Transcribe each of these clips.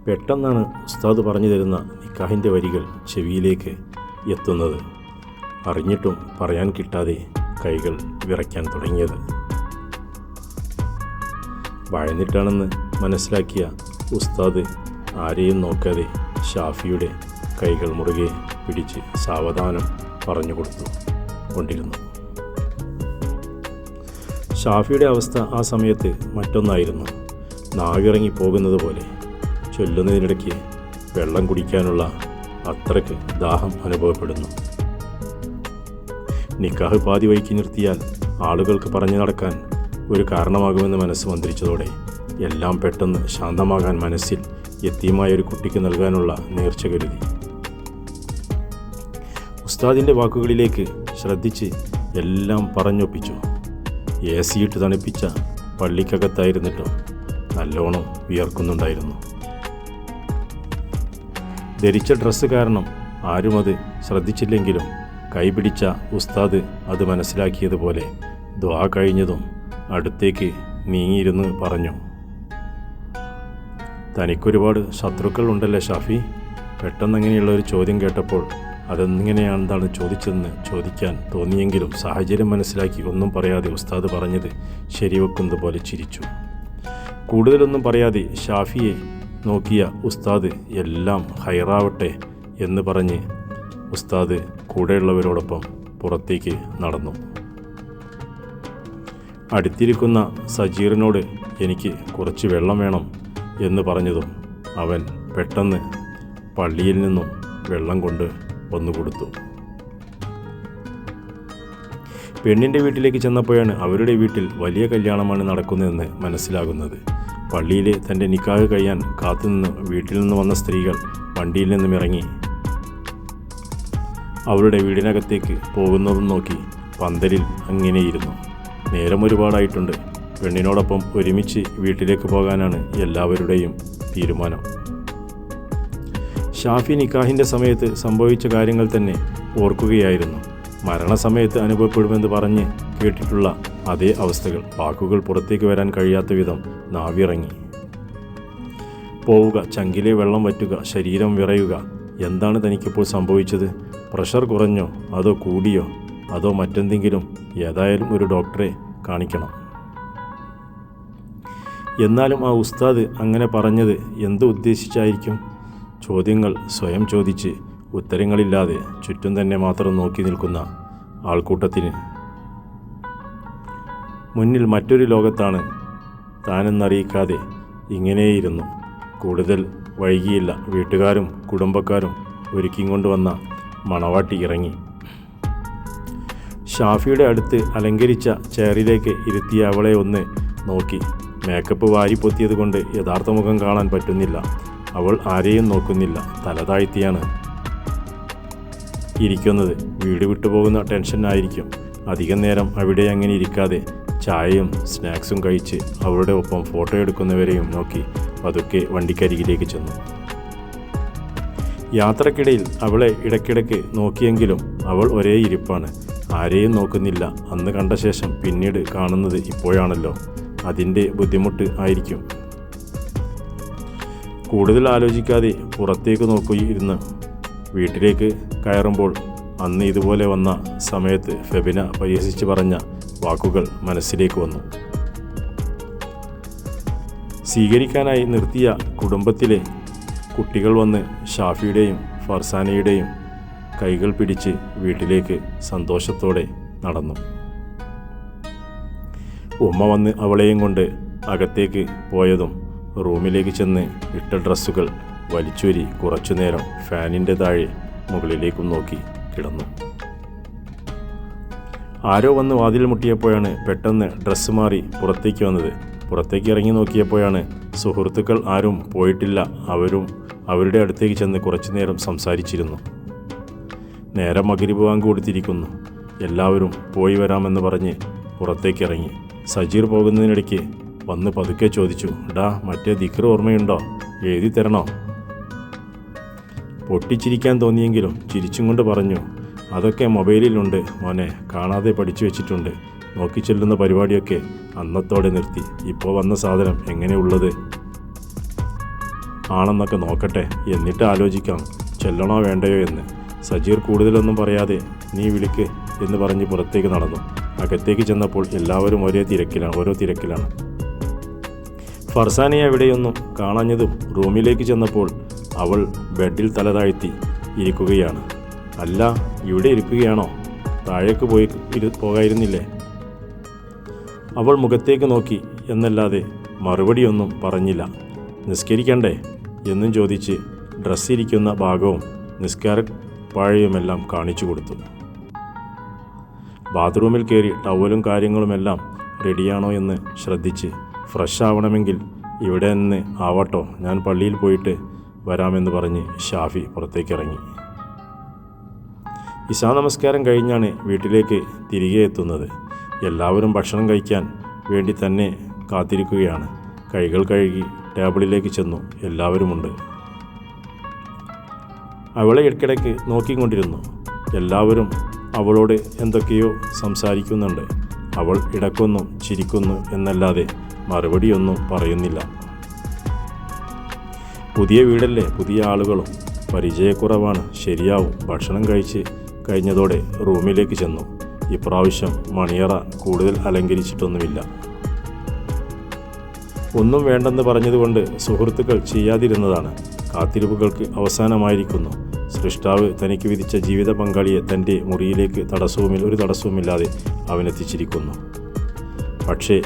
പെട്ടെന്നാണ് ഉസ്താദ് പറഞ്ഞു തരുന്ന നിക്കാഹിൻ്റെ വരികൾ ചെവിയിലേക്ക് എത്തുന്നത്. അറിഞ്ഞിട്ടും പറയാൻ കിട്ടാതെ കൈകൾ വിറയ്ക്കാൻ തുടങ്ങിയത്. ഭയന്നിട്ടാണെന്ന് മനസ്സിലാക്കിയ ഉസ്താദ് ആരെയും നോക്കാതെ ഷാഫിയുടെ കൈകൾ മുറുകെ പിടിച്ച് സാവധാനം പറഞ്ഞു കൊണ്ടിരുന്നു. ഷാഫിയുടെ അവസ്ഥ ആ സമയത്ത് മറ്റൊന്നായിരുന്നു. നാവിറങ്ങി പോകുന്നത് പോലെ. ചൊല്ലുന്നതിനിടയ്ക്ക് വെള്ളം കുടിക്കാനുള്ള അത്രയ്ക്ക് ദാഹം അനുഭവപ്പെടുന്നു. നിക്കാഹ് പാതി വഴിക്ക് നിർത്തിയാൽ ആളുകൾക്ക് പറഞ്ഞു നടക്കാൻ ഒരു കാരണമാകുമെന്ന് മനസ്സ് മന്ത്രിച്ചതോടെ എല്ലാം പെട്ടെന്ന് ശാന്തമാകാൻ മനസ്സിൽ യത്തീമായൊരു കുട്ടിക്ക് നൽകാനുള്ള നേർച്ച കരുതി. ഉസ്താദിൻ്റെ വാക്കുകളിലേക്ക് ശ്രദ്ധിച്ച് എല്ലാം പറഞ്ഞൊപ്പിച്ചു. AC ഇട്ട് തണുപ്പിച്ച പള്ളിക്കകത്തായിരുന്നിട്ടും നല്ലോണം വിയർക്കുന്നുണ്ടായിരുന്നു. ധരിച്ച ഡ്രസ്സ് കാരണം ആരും അത് ശ്രദ്ധിച്ചില്ലെങ്കിലും കൈപിടിച്ച ഉസ്താദ് അത് മനസ്സിലാക്കിയതുപോലെ ദുആ കഴിഞ്ഞതും അടുത്തേക്ക് നീങ്ങിയിരുന്ന് പറഞ്ഞു, തനിക്കൊരുപാട് ശത്രുക്കൾ ഉണ്ടല്ലേ ഷാഫി? പെട്ടെന്നങ്ങനെയുള്ള ഒരു ചോദ്യം കേട്ടപ്പോൾ അതെങ്ങനെയാണെന്താണ് ചോദിച്ചതെന്ന് ചോദിക്കാൻ തോന്നിയെങ്കിലും സാഹചര്യം മനസ്സിലാക്കി ഒന്നും പറയാതെ ഉസ്താദ് പറഞ്ഞത് ശരിവെക്കുന്നത് പോലെ ചിരിച്ചു. കൂടുതലൊന്നും പറയാതെ ഷാഫിയെ നോക്കിയ ഉസ്താദ് എല്ലാം ഹൈറാവട്ടെ എന്ന് പറഞ്ഞ് ഉസ്താദ് കൂടെയുള്ളവരോടൊപ്പം പുറത്തേക്ക് നടന്നു. അടുത്തിരിക്കുന്ന സജീറിനോട് എനിക്ക് കുറച്ച് വെള്ളം വേണം എന്ന് പറഞ്ഞതും അവൻ പെട്ടെന്ന് പള്ളിയിൽ നിന്നും വെള്ളം കൊണ്ട് വന്നു കൊടുത്തു. പെണ്ണിൻ്റെ വീട്ടിലേക്ക് ചെന്നപ്പോഴാണ് അവരുടെ വീട്ടിൽ വലിയ കല്യാണമാണ് നടക്കുന്നതെന്ന് മനസ്സിലാകുന്നത്. പള്ളിയിൽ തൻ്റെ നിക്കാഹ് കഴിയാൻ കാത്തുനിന്ന് വീട്ടിൽ നിന്ന് വന്ന സ്ത്രീകൾ വണ്ടിയിൽ നിന്നും ഇറങ്ങി അവരുടെ വീടിനകത്തേക്ക് പോകുന്നതും നോക്കി പന്തലിൽ അങ്ങനെയിരുന്നു. നേരം ഒരുപാടായിട്ടുണ്ട്. പെണ്ണിനോടൊപ്പം ഒരുമിച്ച് വീട്ടിലേക്ക് പോകാനാണ് എല്ലാവരുടെയും തീരുമാനം. ഷാഫി നിക്കാഹിൻ്റെ സമയത്ത് സംഭവിച്ച കാര്യങ്ങൾ തന്നെ ഓർക്കുകയായിരുന്നു. മരണസമയത്ത് അനുഭവപ്പെടുമെന്ന് പറഞ്ഞ് കേട്ടിട്ടുള്ള അതേ അവസ്ഥകൾ. വാക്കുകൾ പുറത്തേക്ക് വരാൻ കഴിയാത്ത വിധം നാവിറങ്ങി. പോവുക, ചങ്കിലെ വെള്ളം വറ്റുക, ശരീരം വിറയുക. എന്താണ് തനിക്കിപ്പോൾ സംഭവിച്ചത്? പ്രഷർ കുറഞ്ഞോ അതോ കൂടിയോ അതോ മറ്റെന്തെങ്കിലും? ഏതായാലും ഒരു ഡോക്ടറെ കാണിക്കണം. എന്നാലും ആ ഉസ്താദ് അങ്ങനെ പറഞ്ഞത് എന്ത് ഉദ്ദേശിച്ചായിരിക്കും? ചോദ്യങ്ങൾ സ്വയം ചോദിച്ച് ഉത്തരങ്ങളില്ലാതെ ചുറ്റും തന്നെ മാത്രം നോക്കി നിൽക്കുന്ന ആൾക്കൂട്ടത്തിന് മുന്നിൽ മറ്റൊരു ലോകത്താണ് താനെന്നറിയിക്കാതെ ഇങ്ങനെയിരുന്നു. കൂടുതൽ വൈകിയില്ല. വീട്ടുകാരും കുടുംബക്കാരും ഒരുക്കിക്കൊണ്ടുവന്ന മണവാട്ടി ഇറങ്ങി. ഷാഫിയുടെ അടുത്ത് അലങ്കരിച്ച ചെയറിലേക്ക് ഇരുത്തിയ അവളെ ഒന്ന് നോക്കി. മേക്കപ്പ് വാരിപ്പൊത്തിയത് കൊണ്ട് യഥാർത്ഥ മുഖം കാണാൻ പറ്റുന്നില്ല. അവൾ ആരെയും നോക്കുന്നില്ല. തലതാഴ്ത്തിയാണ് ഇരിക്കുന്നത്. വീട് വിട്ടുപോകുന്ന ടെൻഷനായിരിക്കും. അധികം നേരം അവിടെ അങ്ങനെ ഇരിക്കാതെ ചായയും സ്നാക്സും കഴിച്ച് അവളുടെ ഒപ്പം ഫോട്ടോ എടുക്കുന്നവരെയും നോക്കി പതുക്കെ വണ്ടിക്കരികിലേക്ക് ചെന്നു. യാത്രക്കിടയിൽ അവളെ ഇടയ്ക്കിടയ്ക്ക് നോക്കിയെങ്കിലും അവൾ ഒരേ ഇരിപ്പാണ്. ആരെയും നോക്കുന്നില്ല. അന്ന് കണ്ട ശേഷം പിന്നീട് കാണുന്നത് ഇപ്പോഴാണല്ലോ. അതിൻ്റെ ബുദ്ധിമുട്ട് ആയിരിക്കും. കൂടുതൽ ആലോചിക്കാതെ പുറത്തേക്ക് നോക്കിയിരുന്ന് വീട്ടിലേക്ക് കയറുമ്പോൾ അന്ന് ഇതുപോലെ വന്ന സമയത്ത് ഫെബിന പരിഹസിച്ച് പറഞ്ഞ വാക്കുകൾ മനസ്സിലേക്ക് വന്നു. സ്വീകരിക്കാനായി നിർത്തിയ കുടുംബത്തിലെ കുട്ടികൾ വന്ന് ഷാഫിയുടെയും ഫർസാനയുടെയും കൈകൾ പിടിച്ച് വീട്ടിലേക്ക് സന്തോഷത്തോടെ നടന്നു. ഉമ്മ വന്ന് അവളെയും കൊണ്ട് അകത്തേക്ക് പോയതും റൂമിലേക്ക് ചെന്ന് ഇട്ട ഡ്രസ്സുകൾ വലിച്ചൂരി കുറച്ചുനേരം ഫാനിൻ്റെ താഴെ മുകളിലേക്കും നോക്കി കിടന്നു. ആരോ വന്ന് വാതിൽ മുട്ടിയപ്പോഴാണ് പെട്ടെന്ന് ഡ്രസ്സ് മാറി പുറത്തേക്ക് വന്നത്. പുറത്തേക്ക് ഇറങ്ങി നോക്കിയപ്പോഴാണ് സുഹൃത്തുക്കൾ ആരും പോയിട്ടില്ല. അവരും അവരുടെ അടുത്തേക്ക് ചെന്ന് കുറച്ചു നേരം സംസാരിച്ചിരുന്നു. നേരം മഗ്‌രിബ് ബാങ്ക് കൊടുത്തിരിക്കുന്നു. എല്ലാവരും പോയി വരാമെന്ന് പറഞ്ഞ് പുറത്തേക്കിറങ്ങി. സജീർ പോകുന്നതിനിടയ്ക്ക് വന്ന് പതുക്കെ ചോദിച്ചു, ഡാ മറ്റേ ദിക്ർ ഓർമ്മയുണ്ടോ? എഴുതി തരണോ? പൊട്ടിച്ചിരിക്കാൻ തോന്നിയെങ്കിലും ചിരിച്ചും കൊണ്ട് പറഞ്ഞു, അതൊക്കെ മൊബൈലിലുണ്ട് മോനെ, കാണാതെ പഠിച്ചു വെച്ചിട്ടുണ്ട്. നോക്കിച്ചൊല്ലുന്ന പരിപാടിയൊക്കെ അന്നത്തോടെ നിർത്തി. ഇപ്പോൾ വന്ന സാധനം എങ്ങനെയുള്ളത്? ആണെന്നൊക്കെ നോക്കട്ടെ, എന്നിട്ട് ആലോചിക്കാം ചെല്ലണോ വേണ്ടയോ എന്ന്. സജീർ കൂടുതലൊന്നും പറയാതെ നീ വിളിക്ക് എന്ന് പറഞ്ഞ് പുറത്തേക്ക് നടന്നു. അകത്തേക്ക് ചെന്നപ്പോൾ എല്ലാവരും ഓരോ തിരക്കിലാണ്. ഫർസാനയെ എവിടെയൊന്നും കാണാഞ്ഞതും റൂമിലേക്ക് ചെന്നപ്പോൾ അവൾ ബെഡിൽ തലതാഴ്ത്തി ഇരിക്കുകയാണ്. അല്ല, ഇവിടെ ഇരിക്കുകയാണോ? താഴേക്ക് പോകായിരുന്നില്ലേ? അവൾ മുഖത്തേക്ക് നോക്കി എന്നല്ലാതെ മറുപടിയൊന്നും പറഞ്ഞില്ല. നിസ്കരിക്കണ്ടേ എന്നും ചോദിച്ച് ഡ്രസ്സിരിക്കുന്ന ഭാഗവും നിസ്കാരപ്പാഴയുമെല്ലാം കാണിച്ചു കൊടുത്തു. ബാത്റൂമിൽ കയറി ടവലും കാര്യങ്ങളുമെല്ലാം റെഡിയാണോ എന്ന് ശ്രദ്ധിച്ച് ഫ്രഷ് ആവണമെങ്കിൽ ഇവിടെ നിന്ന് ആവട്ടോ, ഞാൻ പള്ളിയിൽ പോയിട്ട് വരാമെന്ന് പറഞ്ഞ് ഷാഫി പുറത്തേക്കിറങ്ങി. ഇശാ നമസ്കാരം കഴിഞ്ഞാണ് വീട്ടിലേക്ക് തിരികെ എത്തുന്നത്. എല്ലാവരും ഭക്ഷണം കഴിക്കാൻ വേണ്ടി തന്നെ കാത്തിരിക്കുകയാണ്. കൈകൾ കഴുകി ടേബിളിലേക്ക് ചെന്നു. എല്ലാവരുമുണ്ട്. അവളെ ഇടയ്ക്കിടയ്ക്ക് നോക്കിക്കൊണ്ടിരുന്നു. എല്ലാവരും അവളോട് എന്തൊക്കെയോ സംസാരിക്കുന്നുണ്ട്. അവൾ ഇടയ്ക്കൊന്നും ചിരിക്കുന്നു എന്നല്ലാതെ മറുപടിയൊന്നും പറയുന്നില്ല. പുതിയ വീടല്ലേ, പുതിയ ആളുകളും, പരിചയക്കുറവാണ്, ശരിയാവും. ഭക്ഷണം കഴിച്ച് കഴിഞ്ഞതോടെ റൂമിലേക്ക് ചെന്നു. ഇപ്രാവശ്യം മണിയറ കൂടുതൽ അലങ്കരിച്ചിട്ടൊന്നുമില്ല. ഒന്നും വേണ്ടെന്ന് പറഞ്ഞതുകൊണ്ട് സുഹൃത്തുക്കൾ ചെയ്യാതിരുന്നതാണ്. കാത്തിരിപ്പുകൾക്ക് അവസാനമായിരിക്കുന്നു. സൃഷ്ടാവ് തനിക്ക് വിധിച്ച ജീവിത പങ്കാളിയെ തൻ്റെ മുറിയിലേക്ക് ഒരു തടസ്സവുമില്ലാതെ അവനെത്തിച്ചിരിക്കുന്നു. പക്ഷേ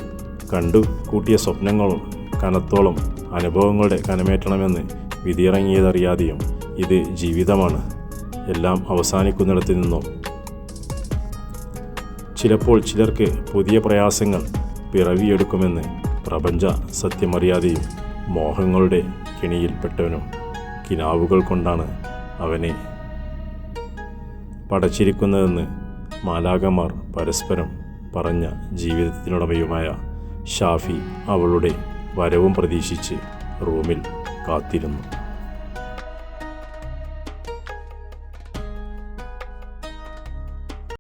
കണ്ടു കൂട്ടിയ സ്വപ്നങ്ങളും കനത്തോളം അനുഭവങ്ങളുടെ കനമേറ്റണമെന്ന് വിധിയിറങ്ങിയതറിയാതെയും ഇത് ജീവിതമാണ്, എല്ലാം അവസാനിക്കുന്നിടത്ത് നിന്നും ചിലപ്പോൾ ചിലർക്ക് പുതിയ പ്രയാസങ്ങൾ പിറവിയെടുക്കുമെന്ന് പ്രപഞ്ച സത്യമറിയാതെയും മോഹങ്ങളുടെ കെണിയിൽപ്പെട്ടവനും കിനാവുകൾ കൊണ്ടാണ് അവനെ പടച്ചിരിക്കുന്നതെന്ന് മാലാഖമാർ പരസ്പരം പറഞ്ഞ ജീവിതത്തിനുടമയുമായ ഷാഫി അവളുടെ വരവും പ്രതീക്ഷിച്ച് റൂമിൽ കാത്തിരുന്നു.